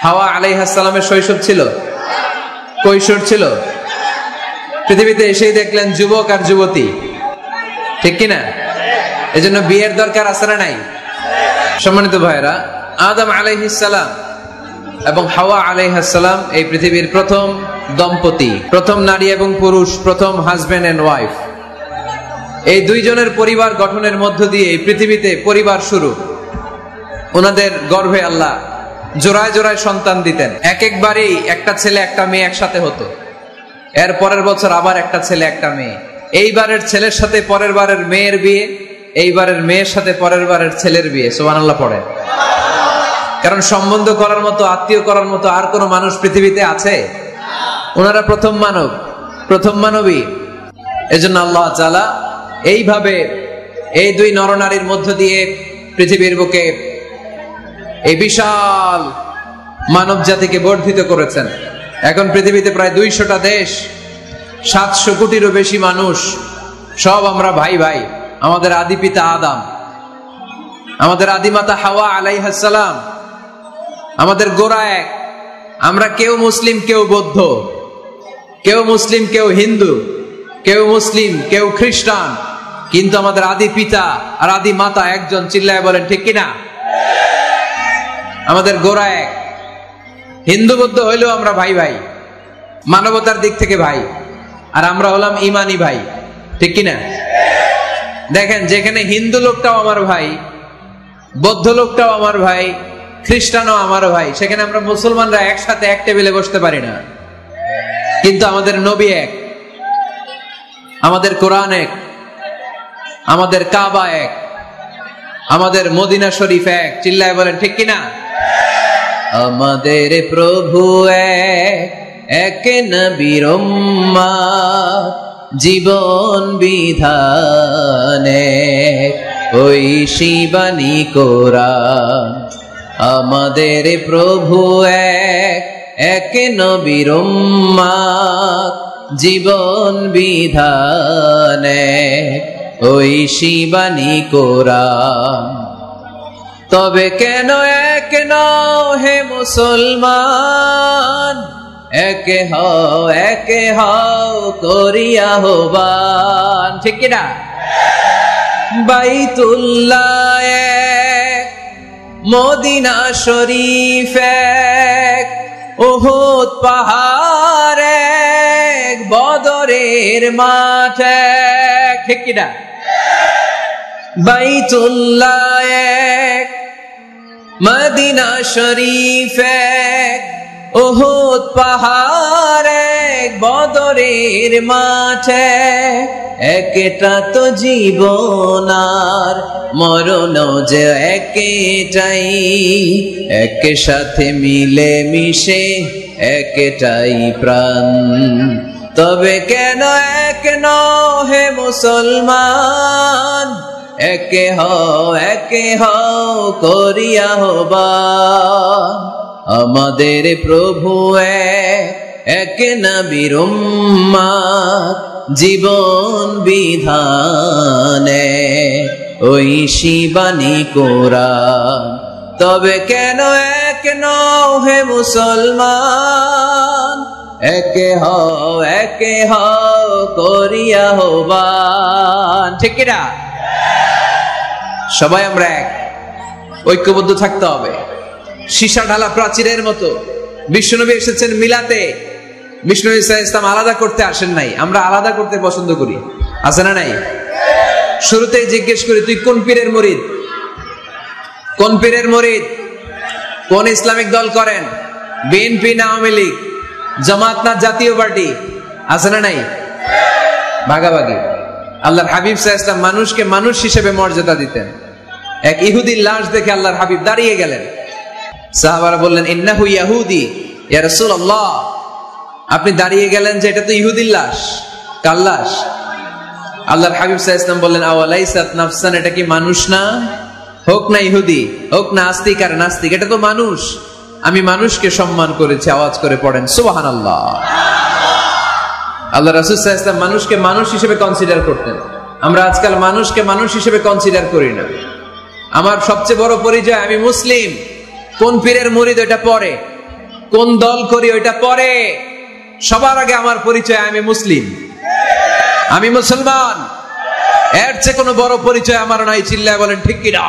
হাওয়া আলাইহিস সালামের শৈশব ছিল, কৈশোর ছিল। পৃথিবীতে এসেই দেখলেন যুবক আর যুবতী, ঠিক কিনা? এজন্য বিয়ের দরকার আছে না নাই? সম্মানিত ভাইরা, আদম আলাইহিস সালাম এবং হাওয়া আলাইহিস সালাম এই পৃথিবীর প্রথম দম্পতি, প্রথম নারী এবং পুরুষ, প্রথম হাজবেন্ড এন্ড ওয়াইফ। এই দুইজনের পরিবার গঠনের মধ্য দিয়ে এই পৃথিবীতে পরিবার শুরু। ওনাদের গর্ভে আল্লাহ জোড়ায় জোড়ায় সন্তান দিতেন। এক একবারেই একটা ছেলে একটা মেয়ে একসাথে হতো। এর পরের বছর আবার একটা ছেলে একটা মেয়ে। এইবারের ছেলের সাথে পরের বারের মেয়ের বিয়ে, এইবারের মেয়ের সাথে পরের বারের ছেলের বিয়ে। সুবহানাল্লাহ পড়ে। কারণ সম্বন্ধ করার মতো, আত্মীয় করার মতো আর কোন মানুষ পৃথিবীতে আছে? ওনারা প্রথম মানব, প্রথম মানবী। এজন্য আল্লাহ তাআলা এইভাবে এই দুই নরনারীর মধ্য দিয়ে পৃথিবীর বুকে এই বিশাল মানব জাতিকে বর্ধিত করেছেন। এখন পৃথিবীতে প্রায় 200টা দেশ, 700 কোটিরও বেশি মানুষ, সব আমরা ভাই ভাই। আমাদের আদি পিতা আদম, আমাদের আদিমাতা হাওয়া আলাইহিস সালাম, আমাদের গোড়া এক। আমরা কেউ মুসলিম, কেউ বৌদ্ধ, কেউ মুসলিম, কেউ হিন্দু, কেউ মুসলিম, কেউ খ্রিস্টান, কিন্তু আমাদের আদি পিতা আর আদি মাতা একজন। চিল্লায় বলেন ঠিক কিনা? আমাদের গোড়া এক। হিন্দু বৌদ্ধ হইলেও আমরা ভাই ভাই, মানবতার দিক থেকে ভাই। আর আমরা হলাম ইমানি ভাই, ঠিক কিনা? দেখেন, যেখানে হিন্দু লোকটাও আমার ভাই, বৌদ্ধ লোকটাও আমার ভাই, খ্রিস্টানও আমার ভাই, সেখানে আমরা মুসলমানরা একসাথে এক টেবিলে বসতে পারি না। কিন্তু আমাদের নবী এক, আমাদের কোরআন এক, আমাদের কাবা এক, আমাদের মদিনা শরীফ এক। চিল্লায় বলেন ঠিক কিনা? আমাদের প্রভু এক, এক নবীর উম্মত, জীবন বিধানে ওই শিবানী কোরআন। আমাদের প্রভু এক, এক নবীর উম্মত, জীবন বিধানে ওই শিবানী কোরআন। তবে কেন এক নও হে মুসলমান, একে হও করিয়া আহ্বান। ঠিক কিনা? বাইতুল্লাহ এক, মদিনা শরীফ এক, উহুদ পাহাড় এক, বদরের মাঠ এক। ঠিক কিনা? বাইতুল্লাহ এক, মদিনা শরীফ এক, উহুদ পাহাড় এক, বদরের মাঠ এক। একটা তো জীবন আর মরণ যে একটাই, এক সাথে মিলে মিশে একটাই প্রাণ। তবে কেন এক নও হে মুসলমান, একে হও করিয়া আহ্বান। আমাদের প্রভু এক নবীর উম্মত, জীবন বিধানে ওই শিবানী কোরআন। তবে কেন এক নও হে মুসলমান, একে হও করিয়া আহ্বান। ঠিক কিনা? সবাই আমরা এক, ঐক্যবদ্ধ থাকতে হবে। সীসা ঢালা প্রাচীরের মতো বিশ্বনবী এসেছেন মিলাতে। বিষ্ণু ইসলাম আলাদা করতে আসেন নাই, আমরা আলাদা করতে পছন্দ করি। আছে না নাই? শুরুতেই জিজ্ঞেস করি, তুই কোন পীরের মুরিদ? কোন পীরের মুরিদ? কোন ইসলামিক দল করেন? বিএনপি না আওয়ামী লীগ, জামাত না জাতীয় পার্টি? আছে না নাই? ভাগাভাগি। আল্লাহর হাবিব সাল্লাল্লাহু আলাইহি ওয়াসাল্লাম মানুষকে মানুষ হিসেবে মর্যাদা দিতেন। এক ইহুদির লাশ দেখে আল্লাহর হাবিব দাঁড়িয়ে গেলেন। সাহাবারা বললেন, ইন্নাহু ইয়াহুদি ইয়া রাসূলুল্লাহ। আপনি দাঁড়িয়ে গেলেন যে এটা তো ইহুদির লাশ, কার লাশ? আল্লাহর হাবিব সাল্লাল্লাহু আলাইহি ওয়াসাল্লাম বললেন, আওয়ালাইসাত নাফসান, এটা কি মানুষ না? হোক না ইহুদি, হোক না আস্তিক আর নাস্তিক, এটা তো মানুষ। আমি মানুষকে সম্মান করেছি। আওয়াজ করে পড়েন সুবহানাল্লাহ। আল্লাহ রাসূল সাল্লাল্লাহু আলাইহি ওয়াসাল্লাম মানুষকে মানুষ হিসেবে কনসিডার করতেন। আমরা আজকাল মানুষকে মানুষ হিসেবে কনসিডার করি না। আমার সবচেয়ে বড় পরিচয়, আমি মুসলিম। কোন পীরের মুরিদ এটা পরে, কোন দল করি ওইটা পরে, সবার আগে আমার পরিচয় আমি মুসলিম, আমি মুসলমান। এর চেয়ে কোনো বড় পরিচয় আমার নাই। চিল্লায় বলেন ঠিক কিনা?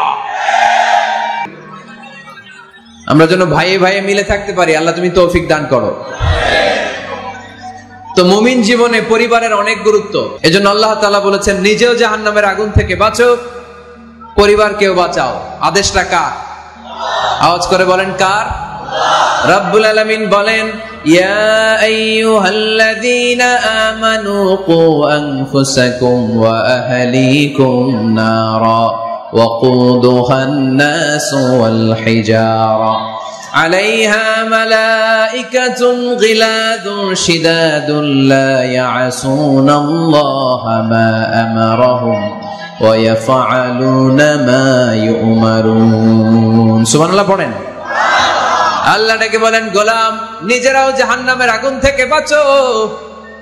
আমরা যেন ভাইয়ে ভাইয়ে মিলে থাকতে পারি, আল্লাহ তুমি তৌফিক দান করো। তো মুমিন জীবনে পরিবারের অনেক গুরুত্ব। এজন্য আল্লাহ তাআলা বলেছেন নিজেও জাহান্নামের আগুন থেকে বাঁচো, পরিবারকেও বাঁচাও। আদেশটা কার? আওয়াজ করে বলেন কার? রব্বুল আলামিন বলেন ইয়া আইয়ুহাল্লাযীনা আমানু কু আনফুসাকুম ওয়া আহলিকুম নারা ওয়াকুদুহান নাসু ওয়াল হিজারা আলাইহা মালাইকাতুন গিলাদুন শিদাদুন লা ইয়াসুনাল্লাহা মা আমারাহুম ওয়া ইয়াফআলুনা মা ইউমারুন। সুবহানাল্লাহ পড়েন। আল্লাহ ডেকে বলেন গোলাম নিজেরাও জাহান্নামের আগুন থেকে বাঁচো,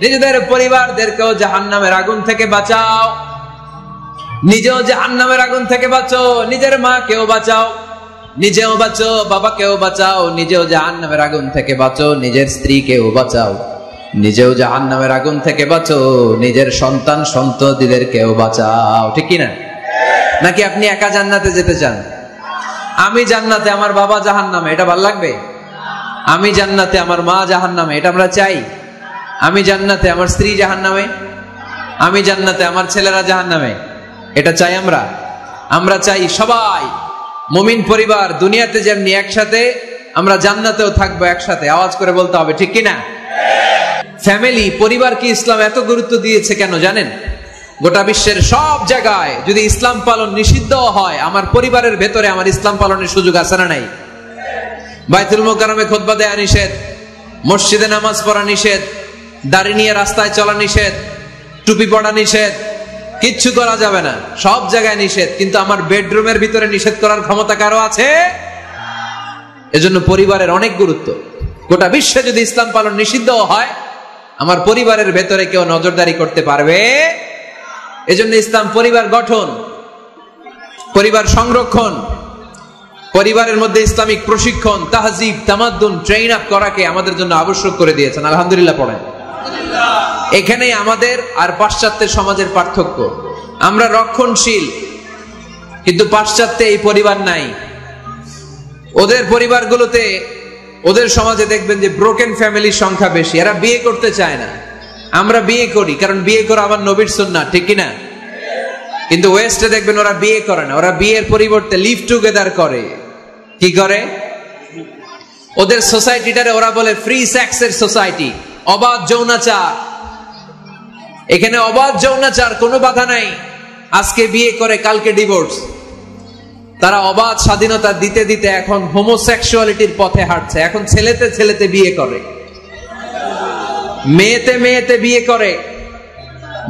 নিজেদের পরিবারদেরকেও জাহান্নামের আগুন থেকে বাঁচাও। নিজেও জাহান্নামের আগুন থেকে বাঁচো, নিজের মাকেও বাঁচাও, নিজেও বাঁচো, বাবাকেও বাঁচাও। নিজেও জাহান্নামের আগুন থেকে বাঁচো, নিজের স্ত্রীকেও বাঁচাও। নিজেও জাহান্নামের আগুন থেকে বাঁচো, নিজের সন্তান সন্ততিদেরকেও বাঁচাও। ঠিক কি না? নাকি আপনি একা জান্নাতে যেতে চান? আমি জান্নাতে, আমার বাবা জাহান্নামে, এটা ভালো লাগবে? আমি জান্নাতে, আমার মা জাহান্নামে, এটা আমরা চাই? আমি জান্নাতে, আমার স্ত্রী জাহান্নামে, আমি জান্নাতে, আমার ছেলেরা জাহান্নামে, এটা চাই আমরা? আমরা চাই সবাই মুমিন পরিবার দুনিয়াতে যেমনি একসাথে, আমরা জান্নাতেও থাকবো একসাথে। আওয়াজ করে বলতে হবে ঠিক কিনা? ফ্যামিলি, পরিবারকে ইসলাম এত গুরুত্ব দিয়েছে কেন জানেন? গোটা বিশ্বের সব জায়গায় যদি ইসলাম পালন নিষিদ্ধ হয়, আমার পরিবারের ভেতরে আমার ইসলাম পালনের সুযোগ আছে না নাই? বাইতুল মুকাররমে খুতবা দেয়া নিষেধ, মসজিদে নামাজ পড়া নিষেধ, দাড়ি নিয়ে রাস্তায় চলা নিষেধ, টুপি পড়া নিষেধ, কিচ্ছু করা যাবে না, সব জায়গায় নিষেধ। কিন্তু আমার বেডরুমের ভিতরে নিষেধ করার ক্ষমতা কারো আছে? এজন্য পরিবারের অনেক গুরুত্ব। গোটা বিশ্বে যদি ইসলাম পালন নিষিদ্ধ হয়, আমার পরিবারের ভেতরে কেউ নজরদারি করতে পারবে? এজন্য ইসলাম পরিবার গঠন, পরিবার সংরক্ষণ, পরিবারের মধ্যে ইসলামিক প্রশিক্ষণ, তাহজিব, তামাদ্দুন, ট্রেন আপ করাকে আমাদের জন্য আবশ্যক করে দিয়েছেন। আলহামদুলিল্লাহ পড়েন। এখানেই আমাদের আর পাশ্চাত্যের সমাজের পার্থক্য। আমরা রক্ষণশীল, কিন্তু পাশ্চাত্যে এই পরিবার নাই। ওদের পরিবারগুলোতে, ওদের সমাজে দেখবেন যে ব্রোকেন ফ্যামিলির সংখ্যা বেশি, এরা বিয়ে করতে চায় না। আমরা বিয়ে করি, কারণ বিয়ে করা আমার নবীর সুন্নাহ, ঠিক কিনা? কিন্তু ওয়েস্টে দেখবেন ওরা বিয়ে করে না, ওরা বিয়ের পরিবর্তে লিভ টুগেদার করে। কি করে? ওদের সোসাইটিটারে ওরা বলে ফ্রি সেক্সের সোসাইটি, অবাধ যৌনাচার। এখানে অবাধ যৌনাচার, কোনো বাধা নাই। আজকে বিয়ে করে কালকে ডিভোর্স। তারা অবাধ স্বাধীনতা দিতে দিতে এখন হোমোসেক্সুয়ালিটির পথে হাঁটছে। এখন ছেলেতে ছেলেতে বিয়ে করে, মেয়েতে মেয়েতে বিয়ে করে।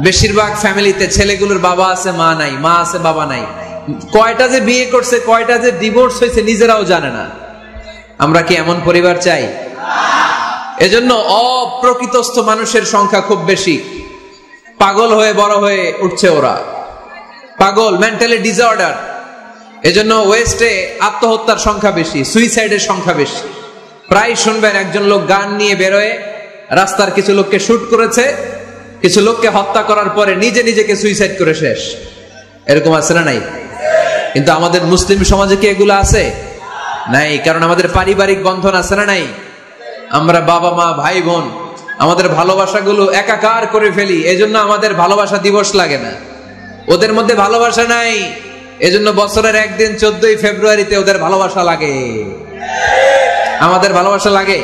বেশিরভাগ ফ্যামিলিতে ছেলেগুলোর বাবা আছে, মা নাই, মা আছে, বাবা নাই। কয়টা যে বিয়ে করছে, কয়টা যে ডিভোর্স হয়েছে নিজেরাও জানে না। আমরা কি এমন পরিবার চাই? এজন্য অপ্রকৃতস্থ মানুষের সংখ্যা খুব বেশি। পাগল হয়ে বড় হয়ে উঠছে ওরা, পাগল, মেন্টালি ডিসঅর্ডার। এজন্য ওয়েস্টে আত্মহত্যার সংখ্যা বেশি, সুইসাইডের সংখ্যা বেশি। প্রায় শুনবেন একজন লোক গান নিয়ে বেরোয়, রাস্তার কিছু লোককে শুট করেছে, কিছু লোককে হত্যা করার পরে নিজে নিজেকে সুইসাইড করে শেষ। এরকম আছে না নাই? কিন্তু আমাদের মুসলিম সমাজে কি এগুলো আছে? নাই। কারণ আমাদের পারিবারিক বন্ধন আছে না নাই? আমরা বাবা মা ভাই বোন আমাদের ভালোবাসাগুলো একাকার করে ফেলি। এজন্য আমাদের ভালোবাসা দিবস লাগে না। ওদের মধ্যে ভালোবাসা নাই, এজন্য বছরের একদিন 14ই ফেব্রুয়ারিতে ওদের ভালোবাসা লাগে। আমাদের ভালোবাসা লাগে?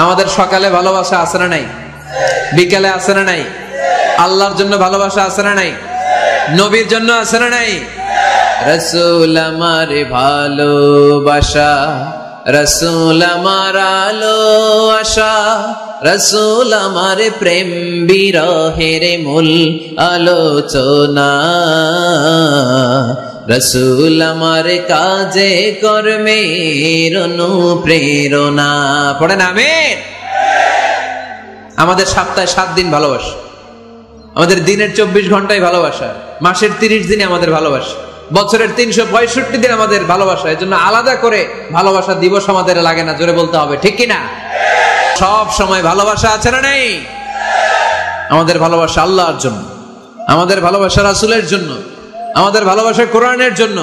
আমাদের সকালে ভালোবাসা আছে না নাই? বিকালে আছে না নাই? আল্লাহর জন্য ভালোবাসা আছে না নাই? নবীর জন্য আছে না নাই? রাসূল আমার ভালোবাসা, রাসূল আমার আলো আশা, রাসূল আমার প্রেম বিরহের মূল আলোচনা, রাসূল আমার কাজে কর্মের অনুপ্রেরণা। পড়েন আমিন। আমাদের সপ্তাহে 7 দিন ভালোবাসা, আমাদের দিনের 24 ঘন্টায় ভালোবাসা, মাসের 30 দিনে আমাদের ভালোবাসা। বছরের 365 দিন আমাদের ভালোবাসা, এজন্য আলাদা করে ভালোবাসা দিবস আমাদের লাগে না, জোরে বলতে হবে ঠিক কিনা? সব সময় ভালোবাসা আছে না নেই? আমাদের ভালোবাসা আল্লাহর জন্য, আমাদের ভালোবাসা রাসূলের জন্য, আমাদের ভালোবাসা কোরআনের জন্য,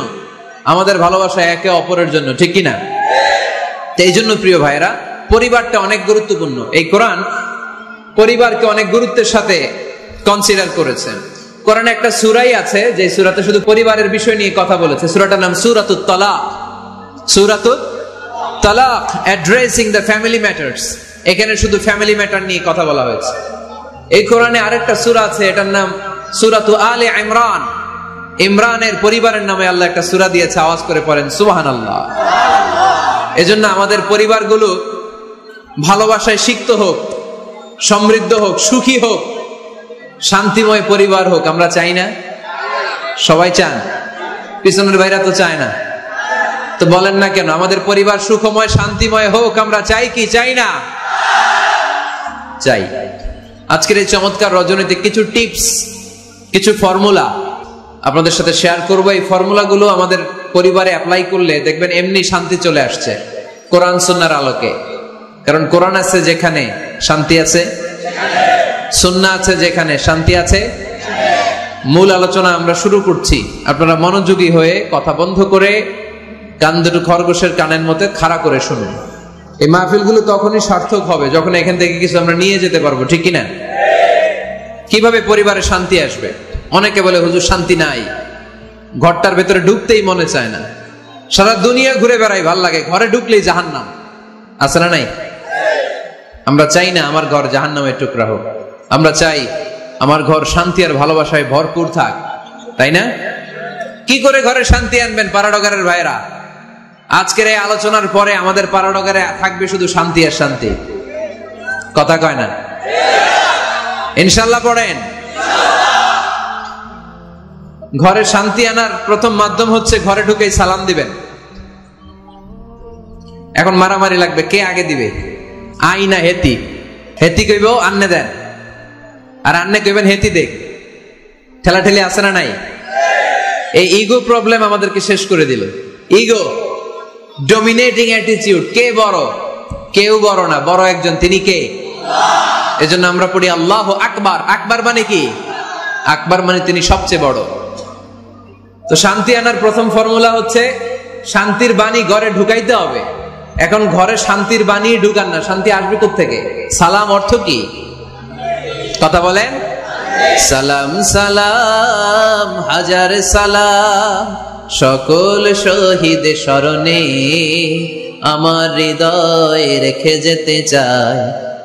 আমাদের ভালোবাসা একে অপরের জন্য, ঠিক কিনা? এই জন্য প্রিয় ভাইরা, পরিবারটা অনেক গুরুত্বপূর্ণ। এই কোরআন পরিবারকে অনেক গুরুত্বের সাথে কনসিডার করেছে। কোরআনে একটা সূরাই আছে যে সূরাতে শুধু পরিবারের বিষয় নিয়ে কথা বলেছে। সূরাটার নাম সূরাতুত তালাক। সূরাতুত তালাক, অ্যাড্রেসিং দ্য ফ্যামিলি ম্যাটার্স। এখানে শুধু ফ্যামিলি ম্যাটার নিয়ে কথা বলা হয়েছে। এই কোরআনে আরেকটা সূরা আছে, এটার নাম সূরাতু আলে ইমরান। ইমরানের পরিবারের নামে আল্লাহ একটা সূরা দিয়েছে, আওয়াজ করে পড়েন সুবহানাল্লাহ। এজন্য আমাদের পরিবারগুলো ভালোবাসায় সিক্ত হোক, সমৃদ্ধ হোক, সুখী হোক, শান্তিময় পরিবার হোক। আমরা চাই না? সবাই চান? পিছনের ভাইরা তো চায় না, তো বলেন না কেন? আমাদের পরিবার সুখময় শান্তিময় হোক, আমরা চাই কি চাই না? চাই। আজকের এই চমৎকার রজনীতে কিছু টিপস, কিছু ফর্মুলা আপনাদের সাথে শেয়ার করব। এই ফর্মুলাগুলো আমাদের পরিবারে অ্যাপ্লাই করলে দেখবেন এমনি শান্তি চলে আসছে কোরআন সুন্নাহর আলোকে। কারণ কোরআন আছে যেখানে শান্তি আছে, সুন্নাহ আছে যেখানে শান্তি আছে। মূল আলোচনা আমরা শুরু করছি। আপনারা মনোযোগী হয়ে কথা বন্ধ করে কান দুটো খরগোশের কানের মধ্যে খাড়া করে শুনুন। এই মাহফিলগুলো তখনই সার্থক হবে যখন এখান থেকে কিছু আমরা নিয়ে যেতে পারবো, ঠিক কিনা? কিভাবে পরিবারে শান্তি আসবে? অনেকে বলে হুজুর শান্তি নাই, ঘরটার ভেতরে ঢুকতেই মনে চায় না, সারা দুনিয়া ঘুরে বেড়াই, ভাল লাগে, ঘরে ঢুকলেই জাহান্নাম। আছে না নাই? আমরা চাই না আমার ঘর জাহান্নামের টুকরা হোক, আমরা চাই আমার ঘর শান্তি আর ভালোবাসায় ভরপুর থাক, তাই না? কি করে ঘরে শান্তি আনবেন পাড়াডগারের ভাইরা? আজকের এই আলোচনার পরে আমাদের পাড়াডগারে থাকবে শুধু শান্তি আর শান্তি। কথা কয় না? ইনশাআল্লাহ পড়েন। ঘরে শান্তি আনার প্রথম মাধ্যম হচ্ছে ঘরে ঢুকেই সালাম দিবেন। এখন মারামারি লাগবে, কে আগে দিবে? আই না হেতি? হেতি কইব আন্নে দেন, আর আন্নে কইবেন হেতি দেখ। ঠেলাঠেলি আছে না নাই? এই ইগো প্রবলেম আমাদেরকে শেষ করে দিল। Ego, dominating attitude. কে বড়? কেউ বড় না, বড় একজন, তিনি কে? এজন্য আমরা পড়ি আল্লাহু আকবার। আকবার মানে কি? আকবার মানে তিনি সবচেয়ে বড়। তো শান্তি আনার প্রথম ফর্মুলা হচ্ছে শান্তির বাণী ঘরে ঢুকাইতে হবে। এখন ঘরে শান্তির বাণী ঢুকান না, শান্তি আসবে কোত্থেকে? সালাম অর্থ কি? কথা বলেন। সালাম সালাম হাজার সালাম সকল শহীদ স্মরণে, আমার হৃদয় রেখে যেতে চাই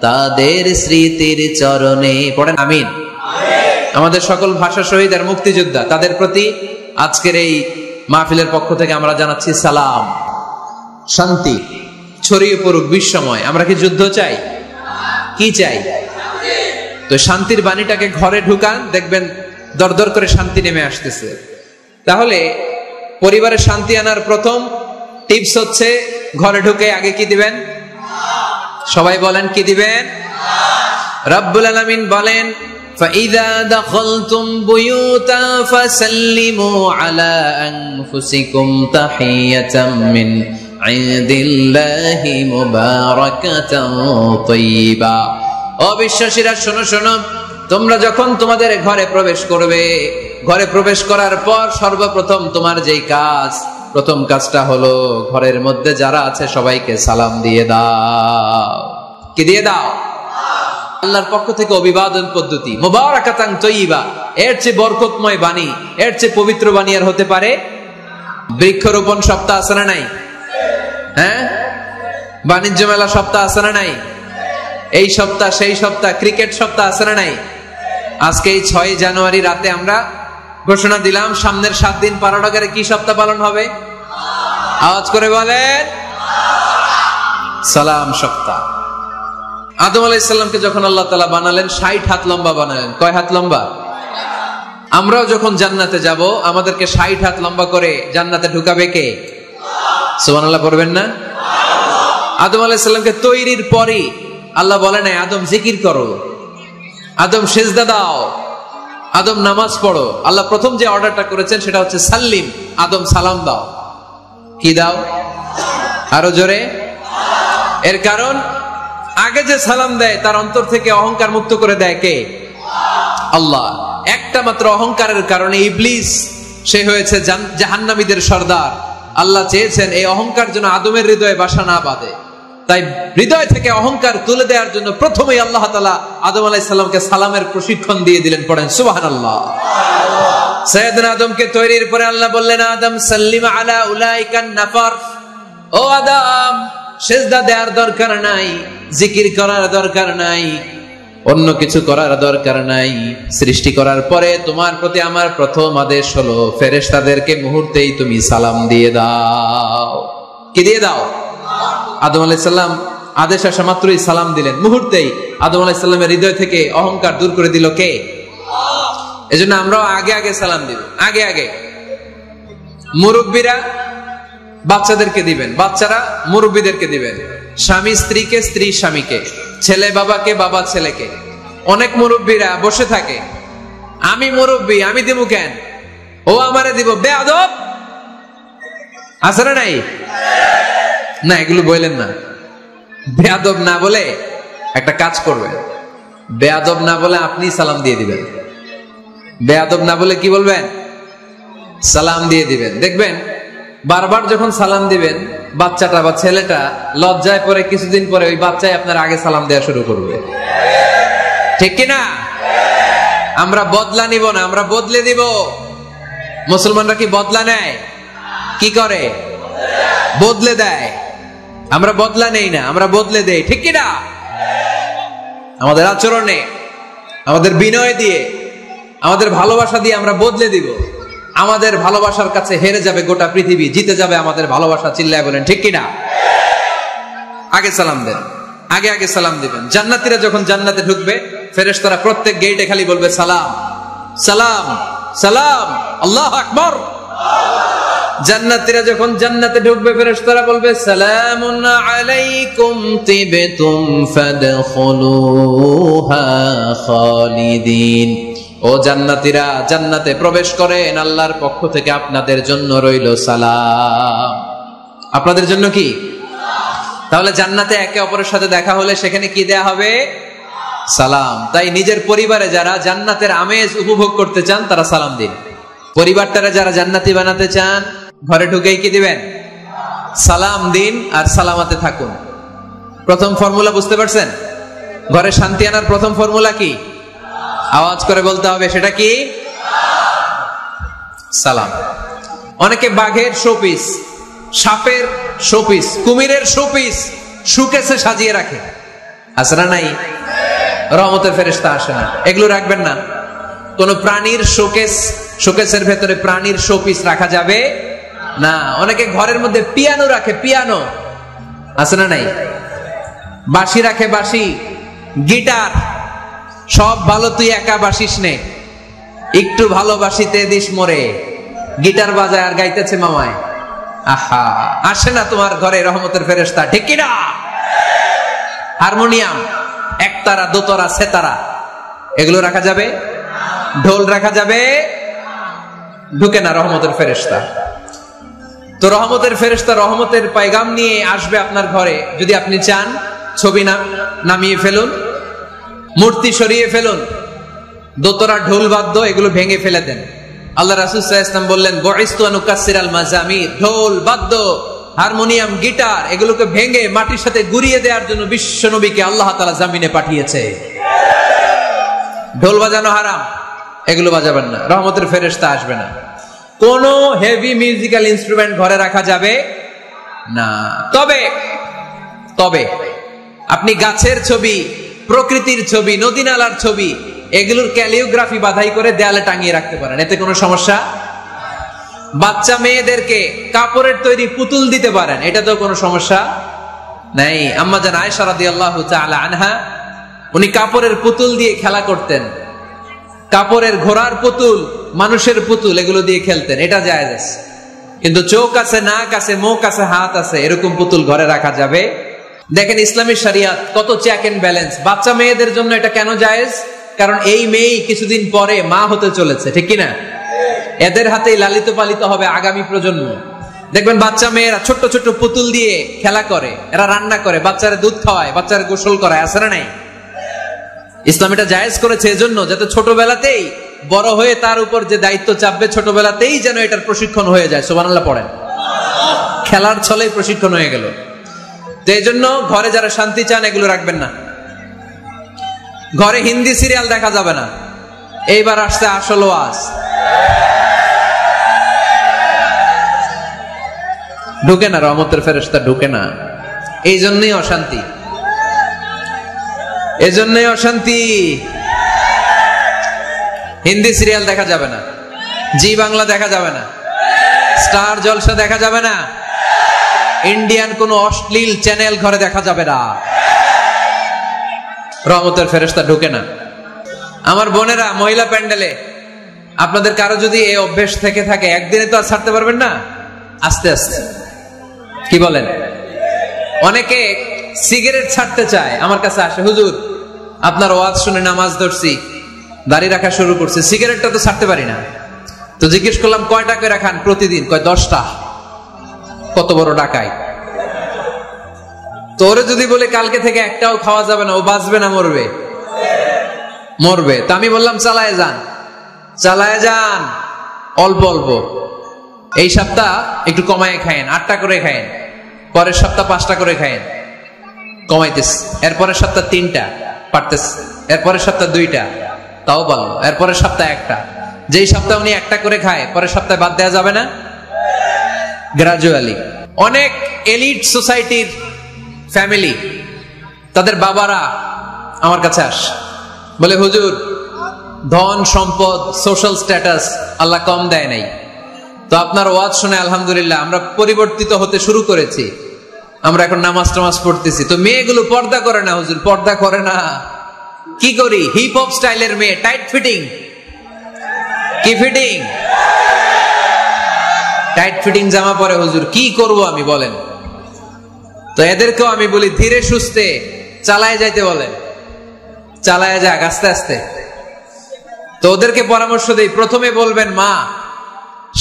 তাদের স্মৃতির চরণে। পড়েন আমিন। আমাদের সকল ভাষা শহীদ আর মুক্তিযোদ্ধা, তাদের প্রতি আজকের এই মাহফিলের পক্ষ থেকে আমরা জানাচ্ছি সালাম। শান্তি ছড়িয়ে পড়ুক বিশ্বময়। আমরা কি যুদ্ধ চাই? কি চাই? তো শান্তির বাণীটাকে ঘরে ঢুকান, দেখবেন দরদর করে শান্তি নেমে আসতেছে। তাহলে পরিবারে শান্তি আনার প্রথম টিপস হচ্ছে ঘরে ঢুকে আগে কি দিবেন? সবাই বলেন কি দিবেন? রব্বুল আলামিন বলেন فَإِذَا دَخَلْتُمْ بُيُوتًا فَسَلِّمُوا عَلَى أَنفُسِكُمْ تَحِيَّةً مِّنْ عِندِ اللَّهِ مُبَارَكَةً طَيِّبَةً। অবিশ্বাসীরা শোনো শোনো, তোমরা যখন তোমাদের ঘরে প্রবেশ করবে, ঘরে প্রবেশ করার পর সর্বপ্রথম তোমার যেই কাজ, প্রথম কাজটা হলো ঘরের মধ্যে যারা আছে সবাইকে সালাম দিয়ে দাও। কি দিয়ে দাও? আল্লাহর পক্ষ থেকে অভিবাদন পদ্ধতি, মুবারাকাতান তাইয়্যিবা। এর চেয়ে বরকতময় বাণী, এর চেয়ে পবিত্র বাণী আর হতে পারে? বৃক্ষরোপণ সপ্তাহ আছে না নাই? হ্যাঁ, বাণিজ্য মেলা সপ্তাহ আছে না নাই? এই সপ্তাহ সেই সপ্তাহ, ক্রিকেট সপ্তাহ আছে না নাই? আজকে এই 6 জানুয়ারি রাতে আমরা ঘোষণা দিলাম সামনের 7 দিন পাড়াডগারে কি সপ্তাহ পালন হবে? আওয়াজ করে বলেন, সালাম সপ্তাহ। আদম আলাইহিস সালামকে যখন আল্লাহ তাআলা বানালেন 60 হাত লম্বা বানালেন। কয় হাত লম্বা? আমরাও যখন জান্নাতে যাব আমাদেরকে 60 হাত লম্বা করে জান্নাতে ঢুকাবে কে? সুবহানাল্লাহ পড়বেন না? আদম আলাইহিস সালামকে তৈরির পরই আল্লাহ বলে নাই আদম জিকির করো, আদম সিজদা দাও, আদম নামাজ পড়ো, আল্লাহ প্রথম যে অর্ডারটা করেছেন সেটা হচ্ছে সাল্লিম, আদম সালাম দাও। কি দাও? আরো জোরে। এর কারণ আগে যে সালাম দেয় তার অন্তর থেকে অহংকার মুক্ত করে দেয় কে? আল্লাহ। একটা মাত্র অহংকারের কারণে ইবলিস সে হয়েছে জাহান্নামীদের সর্দার। আল্লাহ চেয়েছেন এই অহংকার যেন আদমের হৃদয়ে বাসা না বাঁধে, তাই হৃদয় থেকে অহংকার তুলে দেওয়ার জন্য প্রথমেই আল্লাহ তাআলা আদম আলাইহিস সালামকে সালামের প্রশিক্ষণ দিয়ে দিলেন। পড়েন সুবহানাল্লাহ। সাইয়েদনা আদমকে তৈরির পরে আল্লাহ বললেন, আদম সাল্লিম আলা উলাইকান নাফার। ও আদম, সিজদা দেওয়ার দরকার নাই, জিকির করার দরকার নাই, অন্য কিছু করার দরকার নাই। সৃষ্টি করার পরে তোমার প্রতি আমার প্রথম আদেশ হলো ফেরেশতাদেরকে মুহূর্তেই তুমি সালাম দিয়ে দাও। কি দিয়ে দাও? আদম আলাইহিস সালাম আদেশ আসা মাত্রই সালাম দিলেন, মুহূর্তেই আদম আলাইহিস সালামের হৃদয় থেকে অহংকার দূর করে দিল কে? এজন্য আমরাও আগে আগে সালাম দিব। আগে আগে মুরব্বীরা বাচ্চাদেরকে দিবেন, বাচ্চারা মুরব্বীদেরকে দিবেন, স্বামী স্ত্রীকে, স্ত্রী স্বামীকে, ছেলে বাবাকে, বাবা ছেলেকে। অনেক মুরব্বীরা বসে থাকে, আমি মুরব্বী, আমি দিব কেন, ও আমারে দিব, বেয়াদব। আছে না নাই? না, এগুলো বললেন না। বেয়াদব না বলে একটা কাজ করবেন, বেয়াদব না বলে আপনি সালাম দিয়ে দিবেন। বেয়াদব না বলে কি বলবেন? সালাম দিয়ে দিবেন। দেখবেন বারবার যখন সালাম দিবেন, বাচ্চাটা বা ছেলেটা লজ্জায় পরে কিছুদিন পরে ওই বাচ্চাই আপনার আগে সালাম দেওয়া শুরু করবে। ঠিক কিনা? আমরা বদলা নিব না, আমরা বদলে দিব। মুসলমানরা কি বদলা নেয়? কি করে? বদলে দেয়। আমরা বদলা নেই না, আমরা বদলে দেই। ঠিক কিনা? আমাদের আচরণে, আমাদের বিনয় দিয়ে, আমাদের ভালোবাসা দিয়ে আমরা বদলে দিব। আমাদের ভালোবাসার কাছে হেরে যাবে গোটা পৃথিবী, জিতে যাবে আমাদের ভালোবাসা। চিল্লায় বলেন ঠিক কিনা? আগে সালাম দেন, আগে আগে সালাম দিবেন। জান্নাতীরা যখন জান্নাতে ঢুকবে, ফেরেশতারা প্রত্যেক গেটে খালি বলবে সালাম সালাম সালাম, আল্লাহু আকবার। জান্নাতীরা যখন জান্নাতে ঢুকবে, ফেরেশতারা বলবে সালামুন আলাইকুম তিবতুম ফাদখুলুহা খালিদিন। ও জান্নাতীরা, জান্নাতে প্রবেশ করেন, আল্লাহর পক্ষ থেকে আপনাদের জন্য রইল সালাম। আপনাদের জন্য কি? তাহলে জান্নাতে একে অপরের সাথে দেখা হলে সেখানে কি দেয়া হবে? সালাম। তাই নিজের পরিবারে যারা জান্নাতের আমেজ উপভোগ করতে চান তারা সালাম দিন। পরিবারটারে যারা জান্নাতি বানাতে চান, ঘরে ঢুকেই কি দিবেন? সালাম দিন আর সালামাতে থাকুন। প্রথম ফর্মুলা বুঝতে পারছেন? ঘরে শান্তি আনার প্রথম ফর্মুলা কি? আওয়াজ করে বলতে হবে, সেটা কি? সালাম। অনেকে বাঘের শোপিস, সাপের শোপিস, কুমিরের শোপিস সুকেসে সাজিয়ে রাখে। আছে না নাই? রহমতের ফেরেশতা আসে না। এগুলো রাখবেন না। কোন প্রাণীর শোকেস, শোকেসের ভেতরে প্রাণীর শোপিস রাখা যাবে না। অনেকে ঘরের মধ্যে পিয়ানো রাখে, পিয়ানো। আছে না নাই? বাঁশি রাখে, বাঁশি, গিটার। সব ভালো, তুই একা বাসিস নে, একটু ভালোবাসিতে দিস মোরে। গিটার বাজায় আর গাইতেছে মামায়। আহা, আসে না তোমার ঘরে রহমতের ফেরেশতা? ঠিক কিনা? হারমোনিয়াম, একতারা, দোতারা, সেতারা, এগুলো রাখা যাবে? ঢোল রাখা যাবে? ঢুকে না রহমতের ফেরেশতা। তো রহমতের ফেরেশতা রহমতের পয়গাম নিয়ে আসবে আপনার ঘরে। যদি আপনি চান, ছবি নামিয়ে ফেলুন, মূর্তি সরিয়ে ফেলুন, দোতরা, ঢোল বাদ্য এগুলো ভেঙে ফেলে দেন। আল্লাহ রাসূল সাল্লাল্লাহু আলাইহি ওয়াসাল্লাম বললেন, বুইসতু আন উকাসসিরাল মাজামির, ঢোল বাদ্য, হারমোনিয়াম, গিটার এগুলোকে ভেঙে মাটির সাথে গুড়িয়ে দেওয়ার জন্য বিশ্ব নবীকে আল্লাহ তাআলা জামিনে পাঠিয়েছে। ঢোল বাজানো হারাম, এগুলো বাজাবেন না, রহমতের ফেরেশতা আসবে না। কোন হেভি মিউজিক্যাল ইনস্ট্রুমেন্ট ঘরে রাখা যাবে না। তবে তবে আপনি গাছের ছবি, প্রকৃতির ছবি, নদী নালার ছবি, এগুলোর ক্যালিওগ্রাফি বাধাই করে দেয়ালে টাঙিয়ে রাখতে পারেন, এতে কোনো সমস্যা। বাচ্চা মেয়েদেরকে কাপড়ের তৈরি পুতুল দিতে পারেন, এটা তো কোনো সমস্যা নাই। আম্মা জান আয়েশা রাদিয়াল্লাহু তাআলা আনহা, উনি কাপড়ের পুতুল দিয়ে খেলা করতেন। কাপড়ের ঘোড়ার পুতুল, মানুষের পুতুল, এগুলো দিয়ে খেলতেন, এটা জায়েজ আছে। কিন্তু চোখ আছে, নাক আছে, মুখ আছে, হাত আছে, এরকম পুতুল ঘরে রাখা যাবে? দেখেন ইসলামী শরিয়াত কত চেক এন্ড ব্যালেন্স। বাচ্চা মেয়েদের জন্য এটা কেন জায়েজ? কারণ এই মেয়েই কিছুদিন পরে মা হতে চলেছে, ঠিক কিনা? এদের হাতেই লালিত পালিত হবে আগামী প্রজন্ম। দেখবেন বাচ্চা মেয়েরা ছোট্ট ছোট্ট পুতুল দিয়ে খেলা করে, এরা রান্না করে, বাচ্চারা দুধ খাওয়ায়, বাচ্চারা গোসল করায়, আছে না নাই? ইসলাম এটা জায়েজ করেছে এজন্য যাতে ছোটবেলাতেই বড় হয়ে তার উপর যে দায়িত্ব চাপবে ছোটবেলাতেই যেন এটার প্রশিক্ষণ হয়ে যায়। সুবহানাল্লাহ পড়েন। খেলার ছলেই প্রশিক্ষণ হয়ে গেল। তো এই জন্য ঘরে যারা শান্তি চান এগুলো রাখবেন না। ঘরে হিন্দি সিরিয়াল দেখা যাবে না। এইবার আসছে আসল ওয়াজ। ঢুকে না, রহমতের ফেরেশতা ঢুকে না। এই জন্যই অশান্তি, এজন্যই অশান্তি। হিন্দি সিরিয়াল দেখা যাবে না, জি বাংলা দেখা যাবে না, স্টার জলসা দেখা যাবে না, ইন্ডিয়ান কোন অশ্লীল চ্যানেল ঘরে দেখা যাবে না। রহমতের ফেরেশতা ঢুকে না। আমার বোনেরা, মহিলা প্যান্ডেলে আপনাদের কারো যদি এই অভ্যেস থেকে থাকে, একদিনে তো আর ছাড়তে পারবেন না, আস্তে আস্তে। কি বলেন? অনেকে সিগারেট ছাড়তে চায়, আমার কাছে আসে, হুজুর আপনার ওয়াজ শুনে নামাজ ধরছি, দাড়ি রাখা শুরু করছে, সিগারেটটা তো ছাড়তে পারি না। তো জিজ্ঞেস করলাম কয়টা করে খান প্রতিদিন? কয় 10টা। কত বড় ডাকাই! তোরে যদি বলে কালকে থেকে একটাও খাওয়া যাবে না, ও বাঁচবে না মরবে? মরবে। তা আমি বললাম চালায় যান, চালায় যান, অল্প অল্প। এই সপ্তাহ একটু কমায় খায়েন, 8টা করে খায়েন, পরের সপ্তাহ 5টা করে খায়েন, কমাইতেস। এরপরের সপ্তাহ 3টা, পারতেস। এরপরের সপ্তাহ 2টা, তাও পারলো। এরপরের সপ্তাহ 1টা। যেই সপ্তাহ উনি 1টা করে খায়, পরের সপ্তাহে বাদ দেওয়া যাবে না? গ্রাজুয়ালি। অনেক এলিট সোসাইটির ফ্যামিলি, তাদের বাবারা আমার কাছে আসে, বলে হুজুর ধন সম্পদ সোশ্যাল স্ট্যাটাস আল্লাহ কম দেয় নাই, তো আপনার ওয়াজ শুনে আলহামদুলিল্লাহ আমরা পরিবর্তিত হতে শুরু করেছি, আমরা এখন নামাজ টামাজ পড়তেছি। তো মেয়েগুলো পর্দা করে না হুজুর, পর্দা করে না। কি করি? হিপ হপ স্টাইলের মেয়ে, টাইট ফিটিং। কি ফিটিং? টাইট ফিটিং জামা পরে হুজুর, কি করব আমি বলেন? তো এদেরকেও আমি বলি ধীরে সুস্থে চালায় যাইতে বলেন, চালায় যাক আস্তে আস্তে। তো ওদেরকে পরামর্শ দেই, প্রথমে বলবেন মা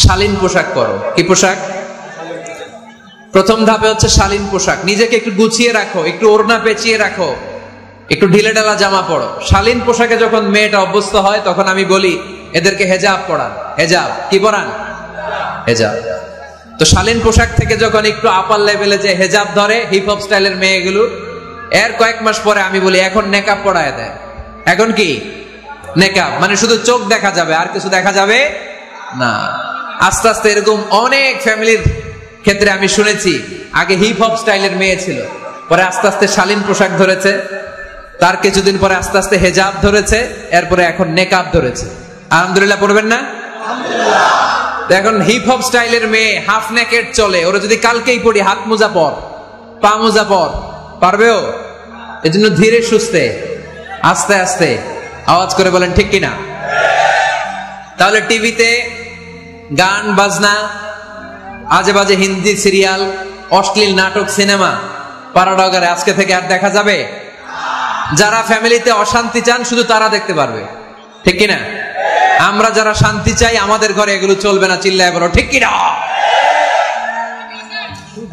শালীন পোশাক পরো। কি পোশাক? প্রথম ধাপে হচ্ছে শালীন পোশাক। নিজেকে একটু গুছিয়ে রাখো, একটু ওড়না পেঁচিয়ে রাখো, একটু ঢিলে ঢালা জামা পরো। শালীন পোশাকে যখন মেয়েটা অভ্যস্ত হয় তখন আমি বলি এদেরকে হেজাব পরান। হেজাব কি পরান? হেজাব। তো শালীন পোশাক থেকে যখন একটু আপার লেভেলে যে হেজাব ধরে হিপ হপ স্টাইলের মেয়েগুলো, এর কয়েক মাস পরে আমি বলি এখন নেকাব পরায় দেয়। এখন কি নেকাব? মানে শুধু চোখ দেখা যাবে, আর কিছু দেখা যাবে না। আস্তে আস্তে এরকম অনেক ফ্যামিলির ক্ষেত্রে আমি শুনেছি, আগে হিপ হপ স্টাইলের মেয়ে ছিল, পরে আস্তে আস্তে শালীন পোশাক ধরেছে, তার কিছুদিন পরে আস্তে আস্তে হেজাব ধরেছে, এরপরে এখন নেকাব ধরেছে। আলহামদুলিল্লাহ পড়বেন না? এখন হিপ হপ স্টাইলের মেয়ে হাফ নেকেড চলে, ওরা যদি কালকেই পড়ি হাত মোজা পর, পা মোজা পর, পারবেও? এজন্য ধীরে সুস্থে আস্তে আস্তে আওয়াজ করে বলেন ঠিক কিনা? তাহলে টিভিতে গান বাজনা, আজে বাজে হিন্দি সিরিয়াল, অশ্লীল নাটক, সিনেমা, পারাডগারে আজকে থেকে আর দেখা যাবে? যারা ফ্যামিলিতে অশান্তি চান শুধু তারা দেখতে পারবে, ঠিক কিনা? আমরা যারা শান্তি চাই আমাদের ঘরে এগুলো চলবে না। চিল্লায় বলো ঠিক কিনা?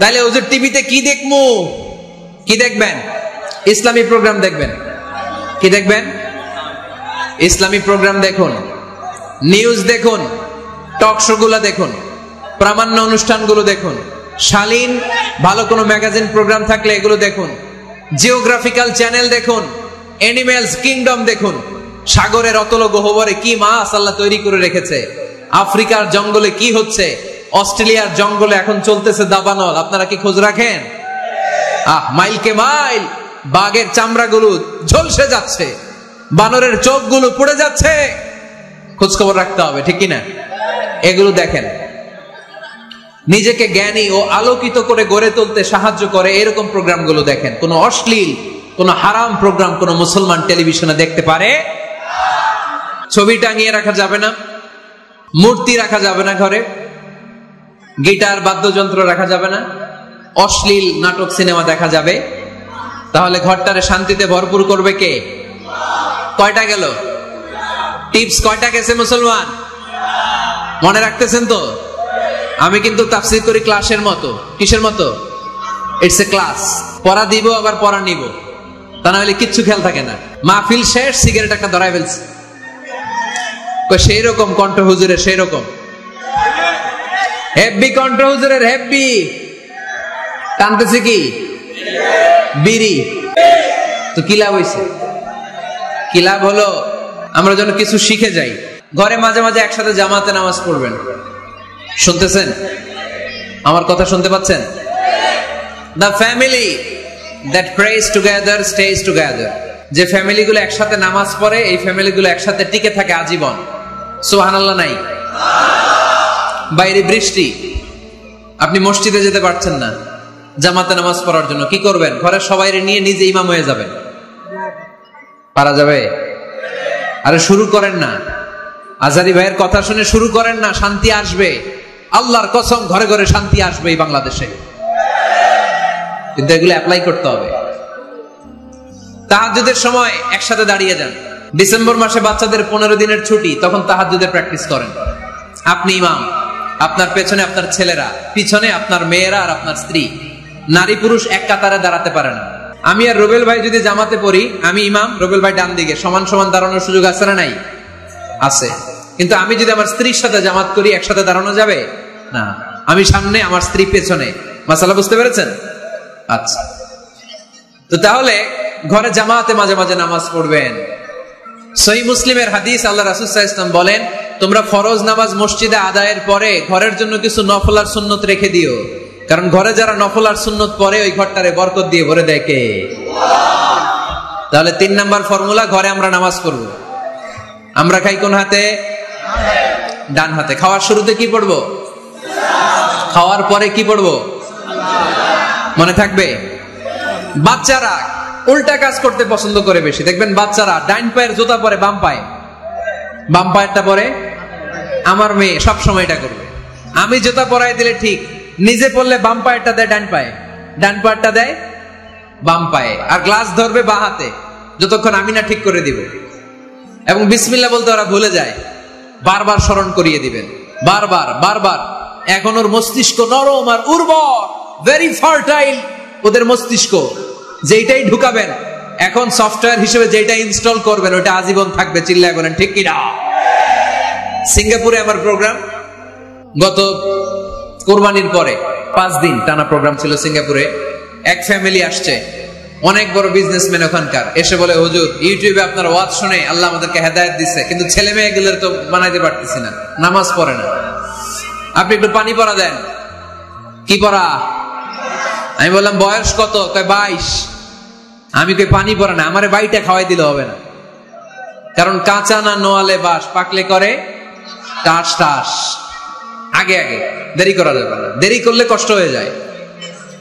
তাহলে হুজুর টিভিতে কি দেখবো? কি দেখবেন? ইসলামী প্রোগ্রাম দেখবেন। কি দেখবেন? ইসলামী প্রোগ্রাম দেখুন, নিউজ দেখুন, টক শো গুলা দেখুন, প্রামাণ্য অনুষ্ঠানগুলো দেখুন, শালীন ভালো কোনো ম্যাগাজিন প্রোগ্রাম থাকলে এগুলো দেখুন, জিওগ্রাফিক্যাল চ্যানেল দেখুন, অ্যানিমেলস কিংডম দেখুন, সাগরের অতল গহ্বরে কি মাছ আল্লাহ তৈরি করে রেখেছে, আফ্রিকার জঙ্গলে কি হচ্ছে, অস্ট্রেলিয়ার জঙ্গলে এখন চলতেছে দাবানল, আপনারা কি খোঁজ রাখেন? মাইলকে মাইল বাঘের চামড়াগুলো ঝলসে যাচ্ছে, বানরের চোখগুলো পুড়ে যাচ্ছে, খোঁজ খবর রাখতে হবে, ঠিক কিনা? এগুলো দেখেন। নিজেকে জ্ঞানী ও আলোকিত করে গড়ে তুলতে সাহায্য করে এরকম প্রোগ্রামগুলো দেখেন। কোন অশ্লীল কোন হারাম প্রোগ্রাম কোন মুসলমান টেলিভিশনে দেখতে পারে? ছবি টাঙিয়ে রাখা যাবে না, মূর্তি রাখা যাবে না ঘরে, গিটার বাদ্যযন্ত্র রাখা যাবে না, অশ্লীল নাটক সিনেমা দেখা যাবে। তাহলে ঘরটারে শান্তিতে ভরপুর করবে কে? কয়টা গেল? টিপস কয়টা গেছে মুসলমান? মনে রাখতেছেন তো? আমি কিন্তু তাফসীর করি ক্লাসের মতো। কিসের মতো? It's a class. পড়া দিব আবার পড়া নিব, তা না হলে কিচ্ছু খেয়াল থাকে না। মাহফিল শেষ, সিগারেট একটা ধরাই ফেলছে। সেই রকম কণ্ঠ হুজুরের, সেই রকম হেব্বি কণ্ঠ হুজুরের, হেব্বি। টানতেছে কি? বিড়ি। তো কি লাভ হইছে? কি লাভ হলো? আমরা যেন কিছু শিখে যাই। ঘরে মাঝে মাঝে একসাথে জামাতে নামাজ পড়বেন। শুনতেছেন? আমার কথা শুনতে পাচ্ছেন? The family that prays together stays together. যে ফ্যামিলিগুলো একসাথে নামাজ পড়ে, এই ফ্যামিলিগুলো একসাথে টিকে থাকে আজীবন। সুবহানাল্লাহ নাই? বাইরে বৃষ্টি, আপনি মসজিদে যেতে পারছেন না জামাতে নামাজ পড়ার জন্য, কি করবেন? ঘরের সবাই নিয়ে নিজে ইমাম হয়ে যাবেন। পারা যাবে? আরে শুরু করেন না, আজারি ভাইয়ের কথা শুনে শুরু করেন না, শান্তি আসবে। আল্লাহর কসম, ঘরে ঘরে শান্তি আসবে এই বাংলাদেশে, কিন্তু এগুলো অ্যাপ্লাই করতে হবে। তাহাজ্জুদের সময় একসাথে দাঁড়িয়ে যান। ডিসেম্বর মাসে বাচ্চাদের 15 দিনের ছুটি, তখন তাহাজ্জুদের প্র্যাকটিস করেন। আপনি ইমাম, আপনার পেছনে আপনার ছেলেরা, পিছনে আপনার মেয়েরা আর আপনার স্ত্রী। নারী পুরুষ এক কাতারে দাঁড়াতে পারে না। আমি আর রুবেল ভাই যদি জামাতে পড়ি, আমি ইমাম, রুবেল ভাই ডান দিকে, সমান সমান দাঁড়ানোর সুযোগ আছে না নাই? আছে। কিন্তু আমি যদি আমার স্ত্রীর সাথে জামাত করি, একসাথে দাঁড়ানো যাবে না। আমি সামনে, আমার স্ত্রী পেছনে। মাসালা বুঝতে পেরেছেন? আচ্ছা, তো তাহলে ঘরে জামাতে মাঝে মাঝে নামাজ পড়বেন। সহিহ মুসলিমের হাদিস, আল্লাহ রাসূল সাল্লাল্লাহু আলাইহি ওয়াসাল্লাম বলেন, তোমরা ফরজ নামাজ মসজিদে আদায়ের পরে ঘরের জন্য কিছু নফল আর সুন্নত রেখে দিও, কারণ ঘরে যারা নফল আর সুন্নত পড়ে ওই ঘরটারে বরকত দিয়ে ভরে দেয় কে? তাহলে 3 নাম্বার ফর্মুলা, ঘরে আমরা নামাজ পড়ব। আমরা খাই কোন হাতে? ডান হাতে। খাওয়ার শুরুতে কি পড়বো? খাওয়ার পরে কি পড়বো? মনে থাকবে? বাচ্চারা উল্টা কাজ করতে পছন্দ করে বেশি। দেখবেন বাচ্চারা ডাইন পায়ের জুতা পরে বাম পায়ে, বাম পায়েরটা পরে। আমার মেয়ে সব সময় এটা করবে। আমি জুতা পরাই দিলে ঠিক, নিজে পড়লে বাম পায়েরটা দেয় ডান পায়ে, ডান পায়েরটা দেয় বাম পায়ে, আর গ্লাস ধরবে বাঁ হাতে যতক্ষণ আমি না ঠিক করে দিব। এবং বিসমিল্লাহ বলতে ওরা ভুলে যায়, বারবার স্মরণ করিয়ে দিবেন, বারবার বারবার। এখন ওর মস্তিষ্ক নরম আর উর্বর, ভেরি ফার্টাইল ওদের মস্তিষ্ক। যেটাই ঢুকাবেন, এখন সফটওয়্যার হিসেবে যেটা ইনস্টল করবেন ওটা আজীবন থাকবে। চিল্লায় বলেন ঠিক কিনা? সিঙ্গাপুরে আমার প্রোগ্রাম, গত কোরবানির পরে 5 দিন টানা প্রোগ্রাম ছিল সিঙ্গাপুরে। এক ফ্যামিলি আসছে, অনেক বড় বিজনেসম্যান ওখানকার, এসে বলে, হুজুর ইউটিউবে আপনার ওয়াজ শুনে আল্লাহ আমাদেরকে হেদায়েত দিচ্ছে, কিন্তু ছেলে মেয়েগুলোর তো বানাইতে পারতেছি না, নামাজ পড়ে না, আপনি একটু পানি পড়া দেন। কি পড়া? আমি বললাম বয়স কত? কয় 22। আমি কই পানি পড়া না, আমারে বাইটা খাওয়াই দিলে হবে না, কারণ কাঁচা না নোয়ালে বাস, পাকলে করে টাস টাস। আগে আগে দেরি করা যাবে না, দেরি করলে কষ্ট হয়ে যায়।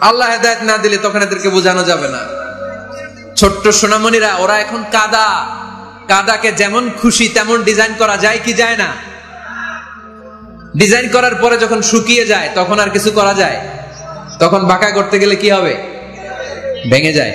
আল্লাহ হেদায়েত না দিলে তখন এদেরকে বোঝানো যাবে না। ছোট্ট সোনামণিরা, ওরা এখন কাদা, কাদাকে যেমন খুশি তেমন ডিজাইন করা যায় কি যায় না? ডিজাইন করার পরে যখন শুকিয়ে যায় তখন আর কিছু করা যায়? তখন বাঁকা করতে গেলে কি হবে? ভেঙে যায়।